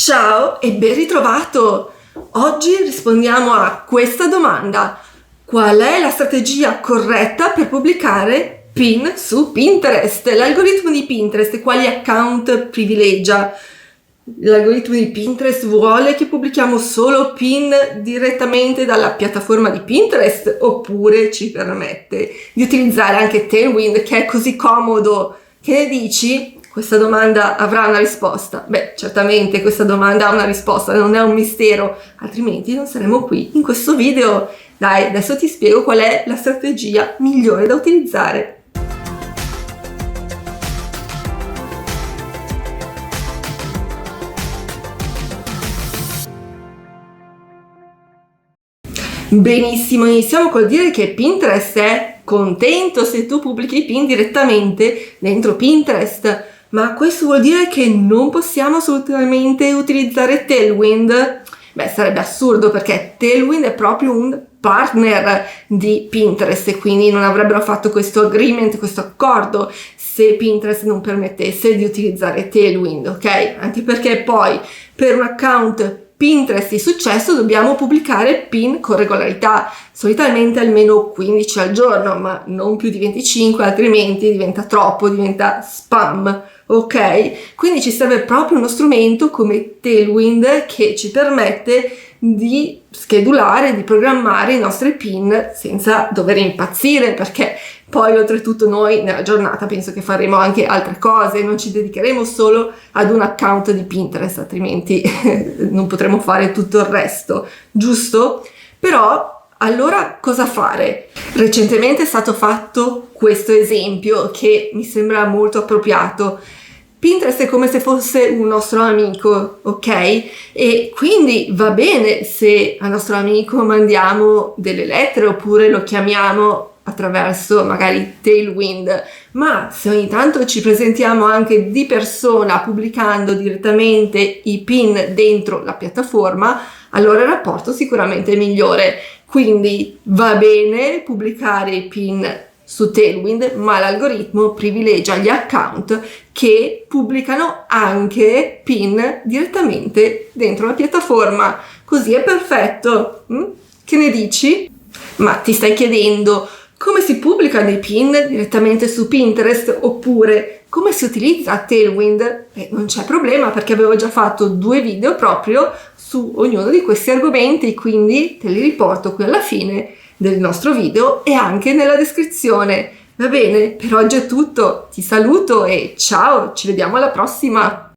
Ciao e ben ritrovato! Oggi rispondiamo a questa domanda: qual è la strategia corretta per pubblicare pin su Pinterest? L'algoritmo di Pinterest quali account privilegia? L'algoritmo di Pinterest vuole che pubblichiamo solo pin direttamente dalla piattaforma di Pinterest oppure ci permette di utilizzare anche Tailwind, che è così comodo? Che ne dici? Questa domanda avrà una risposta? Beh, certamente questa domanda ha una risposta, non è un mistero, altrimenti non saremmo qui in questo video. Dai, adesso ti spiego qual è la strategia migliore da utilizzare. Benissimo, iniziamo col dire che Pinterest è contento se tu pubblichi i pin direttamente dentro Pinterest. Ma questo vuol dire che non possiamo assolutamente utilizzare Tailwind? Beh, sarebbe assurdo, perché Tailwind è proprio un partner di Pinterest e quindi non avrebbero fatto questo agreement, questo accordo, se Pinterest non permettesse di utilizzare Tailwind, ok? Anche perché poi per un account Pinterest di successo dobbiamo pubblicare pin con regolarità, solitamente almeno 15 al giorno, ma non più di 25, altrimenti diventa troppo, diventa spam. Ok? Quindi ci serve proprio uno strumento come Tailwind che ci permette di schedulare, di programmare i nostri pin senza dover impazzire, perché poi oltretutto noi nella giornata penso che faremo anche altre cose, non ci dedicheremo solo ad un account di Pinterest, altrimenti non potremo fare tutto il resto, giusto? Però allora cosa fare? Recentemente è stato fatto questo esempio che mi sembra molto appropriato. Pinterest è come se fosse un nostro amico, ok? E quindi va bene se al nostro amico mandiamo delle lettere oppure lo chiamiamo attraverso magari Tailwind, ma se ogni tanto ci presentiamo anche di persona pubblicando direttamente i pin dentro la piattaforma, allora il rapporto sicuramente è migliore. Quindi va bene pubblicare i pin su Tailwind, ma l'algoritmo privilegia gli account che pubblicano anche pin direttamente dentro la piattaforma. Così è perfetto. Che ne dici? Ma ti stai chiedendo come si pubblicano i pin direttamente su Pinterest oppure come si utilizza Tailwind? Non c'è problema, perché avevo già fatto 2 video proprio su ognuno di questi argomenti, quindi te li riporto qui alla fine del nostro video e anche nella descrizione. Va bene, per oggi è tutto, ti saluto e ciao, ci vediamo alla prossima!